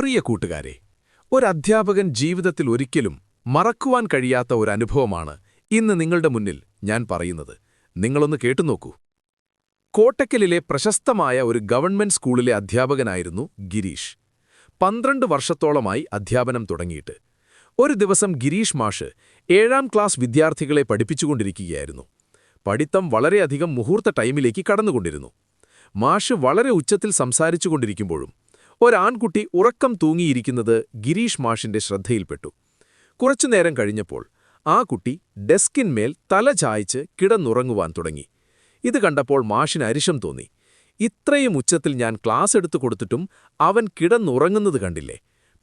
പ്രിയ കൂട്ടുകാരെ, ഒരധ്യാപകൻ ജീവിതത്തിൽ ഒരിക്കലും മറക്കുവാൻ കഴിയാത്ത ഒരനുഭവമാണ് ഇന്ന് നിങ്ങളുടെ മുന്നിൽ ഞാൻ പറയുന്നത്. നിങ്ങളൊന്ന് കേട്ടുനോക്കൂ. കോട്ടക്കലിലെ പ്രശസ്തമായ ഒരു ഗവൺമെന്റ് സ്കൂളിലെ അധ്യാപകനായിരുന്നു ഗിരീഷ്. 12 വർഷത്തോളമായി അധ്യാപനം തുടങ്ങിയിട്ട്. ഒരു ദിവസം ഗിരീഷ് മാഷ് 7ാം ക്ലാസ് വിദ്യാർത്ഥികളെ പഠിപ്പിച്ചുകൊണ്ടിരിക്കുകയായിരുന്നു. പഠിത്തം വളരെയധികം മുഹൂർത്ത ടൈമിലേക്ക് കടന്നുകൊണ്ടിരുന്നു. മാഷ് വളരെ ഉച്ചത്തിൽ സംസാരിച്ചുകൊണ്ടിരിക്കുമ്പോഴും ഒരാൺകുട്ടി ഉറക്കം തൂങ്ങിയിരിക്കുന്നത് ഗിരീഷ് മാഷിന്റെ ശ്രദ്ധയിൽപ്പെട്ടു. കുറച്ചുനേരം കഴിഞ്ഞപ്പോൾ ആ കുട്ടി ഡെസ്കിന്മേൽ തല ചായ്ച്ച് കിടന്നുറങ്ങുവാൻ തുടങ്ങി. ഇത് കണ്ടപ്പോൾ മാഷിന് അരിശം തോന്നി. ഇത്രയും ഉച്ചത്തിൽ ഞാൻ ക്ലാസ് എടുത്തു കൊടുത്തിട്ടും അവൻ കിടന്നുറങ്ങുന്നത് കണ്ടില്ലേ?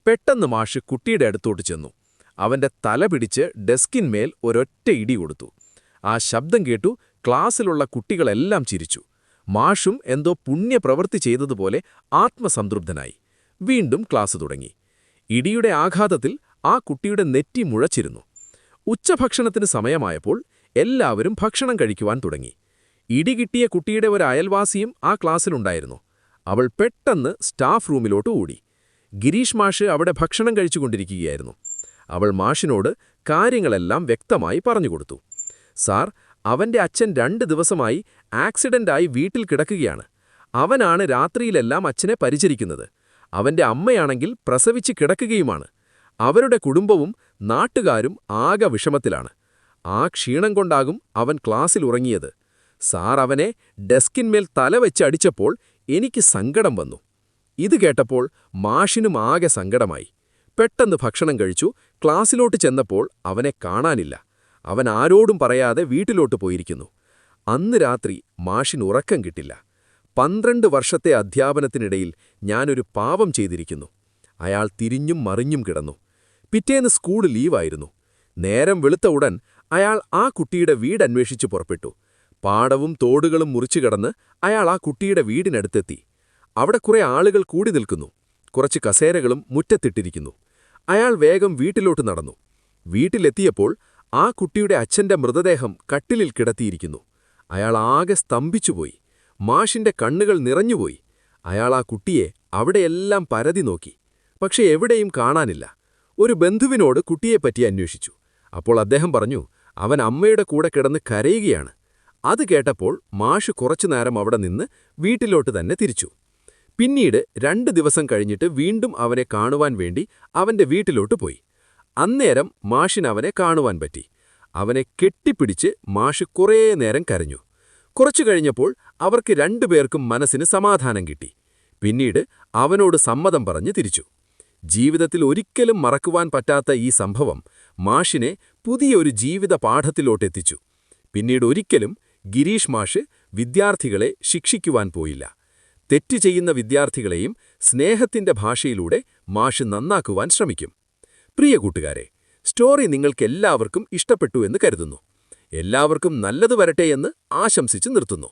പെട്ടെന്ന് മാഷ് കുട്ടിയുടെ അടുത്തോട്ട് ചെന്നു. അവന്റെ തല പിടിച്ച് ഡെസ്കിന്മേൽ ഒരൊറ്റ ഇടി കൊടുത്തു. ആ ശബ്ദം കേട്ടു ക്ലാസ്സിലുള്ള കുട്ടികളെല്ലാം ചിരിച്ചു. മാഷും എന്തോ പുണ്യപ്രവൃത്തി ചെയ്തതുപോലെ ആത്മസംതൃപ്തനായി. വീണ്ടും ക്ലാസ് തുടങ്ങി. ഇടിയുടെ ആഘാതത്തിൽ ആ കുട്ടിയുടെ നെറ്റി മുഴച്ചിരുന്നു. ഉച്ചഭക്ഷണത്തിന് സമയമായപ്പോൾ എല്ലാവരും ഭക്ഷണം കഴിക്കുവാൻ തുടങ്ങി. ഇടികിട്ടിയ കുട്ടിയുടെ ഒരു അയൽവാസിയും ആ ക്ലാസ്സിലുണ്ടായിരുന്നു. അവൾ പെട്ടെന്ന് സ്റ്റാഫ് റൂമിലോട്ട് ഓടി. ഗിരീഷ് മാഷ് അവിടെ ഭക്ഷണം കഴിച്ചുകൊണ്ടിരിക്കുകയായിരുന്നു. അവൾ മാഷിനോട് കാര്യങ്ങളെല്ലാം വ്യക്തമായി പറഞ്ഞുകൊടുത്തു. സാർ, അവന്റെ അച്ഛൻ 2 ദിവസമായി ആക്സിഡന്റായി വീട്ടിൽ കിടക്കുകയാണ്. അവനാണ് രാത്രിയിലെല്ലാം അച്ഛനെ പരിചരിക്കുന്നത്. അവന്റെ അമ്മയാണെങ്കിൽ പ്രസവിച്ച് കിടക്കുകയുമാണ്. അവരുടെ കുടുംബവും നാട്ടുകാരും ആകെ വിഷമത്തിലാണ്. ആ ക്ഷീണം കൊണ്ടാകും അവൻ ക്ലാസ്സിൽ ഉറങ്ങിയത്. സാർ, അവനെ ഡെസ്കിന്മേൽ തലവെച്ച് അടിച്ചപ്പോൾ എനിക്ക് സങ്കടം വന്നു. ഇത് കേട്ടപ്പോൾ മാഷിനും ആകെ സങ്കടമായി. പെട്ടെന്ന് ഭക്ഷണം കഴിച്ചു ക്ലാസ്സിലോട്ട് ചെന്നപ്പോൾ അവനെ കാണാനില്ല. അവൻ ആരോടും പറയാതെ വീട്ടിലോട്ട് പോയിരിക്കുന്നു. അന്ന് രാത്രി മാഷിന് ഉറക്കം കിട്ടില്ല. 12 വർഷത്തെ അധ്യാപനത്തിനിടയിൽ ഞാനൊരു പാപം ചെയ്തിരിക്കുന്നു. അയാൾ തിരിഞ്ഞും മറിഞ്ഞും കിടന്നു. പിറ്റേന്ന് സ്കൂൾ ലീവായിരുന്നു. നേരം വെളുത്ത ഉടൻ അയാൾ ആ കുട്ടിയുടെ വീടന്വേഷിച്ചു പുറപ്പെട്ടു. പാടവും തോടുകളും മുറിച്ചു കടന്ന് അയാൾ ആ കുട്ടിയുടെ വീടിനടുത്തെത്തി. അവിടെ കുറെ ആളുകൾ കൂടി നിൽക്കുന്നു. കുറച്ച് കസേരകളും മുറ്റത്തിട്ടിരിക്കുന്നു. അയാൾ വേഗം വീട്ടിലോട്ട് നടന്നു. വീട്ടിലെത്തിയപ്പോൾ ആ കുട്ടിയുടെ അച്ഛന്റെ മൃതദേഹം കട്ടിലിൽ കിടത്തിയിരിക്കുന്നു. അയാൾ ആകെ സ്തംഭിച്ചുപോയി. മാഷിന്റെ കണ്ണുകൾ നിറഞ്ഞുപോയി. അയാൾ ആ കുട്ടിയെ അവിടെയെല്ലാം പരതി നോക്കി. പക്ഷെ എവിടെയും കാണാനില്ല. ഒരു ബന്ധുവിനോട് കുട്ടിയെപ്പറ്റി അന്വേഷിച്ചു. അപ്പോൾ അദ്ദേഹം പറഞ്ഞു, അവൻ അമ്മയുടെ കൂടെ കിടന്ന് കരയുകയാണ്. അത് കേട്ടപ്പോൾ മാഷ് കുറച്ചുനേരം അവിടെ നിന്ന് വീട്ടിലോട്ട് തന്നെ തിരിച്ചു. പിന്നീട് 2 ദിവസം കഴിഞ്ഞിട്ട് വീണ്ടും അവനെ കാണുവാൻ വേണ്ടി അവന്റെ വീട്ടിലോട്ട് പോയി. അന്നേരം മാഷിന് അവനെ കാണുവാൻ പറ്റി. അവനെ കെട്ടിപ്പിടിച്ച് മാഷ് കുറേ നേരം കരഞ്ഞു. കുറച്ചു കഴിഞ്ഞപ്പോൾ അവർക്ക് 2 പേർക്കും മനസ്സിന് സമാധാനം കിട്ടി. പിന്നീട് അവനോട് സമ്മതം പറഞ്ഞ് തിരിച്ചു. ജീവിതത്തിൽ ഒരിക്കലും മറക്കുവാൻ പറ്റാത്ത ഈ സംഭവം മാഷിനെ പുതിയൊരു ജീവിത പാഠത്തിലോട്ടെത്തിച്ചു. പിന്നീട് ഒരിക്കലും ഗിരീഷ് മാഷ് വിദ്യാർത്ഥികളെ ശിക്ഷിക്കുവാൻ പോയില്ല. തെറ്റ് ചെയ്യുന്ന വിദ്യാർത്ഥികളെയും സ്നേഹത്തിന്റെ ഭാഷയിലൂടെ മാഷ് നന്നാക്കുവാൻ ശ്രമിക്കും. പ്രിയ കൂട്ടുകാരെ, സ്റ്റോറി നിങ്ങൾക്കെല്ലാവർക്കും ഇഷ്ടപ്പെട്ടു എന്ന് കരുതുന്നു. എല്ലാവർക്കും നല്ലത് വരട്ടെ എന്ന് ആശംസിച്ച് നിർത്തുന്നു.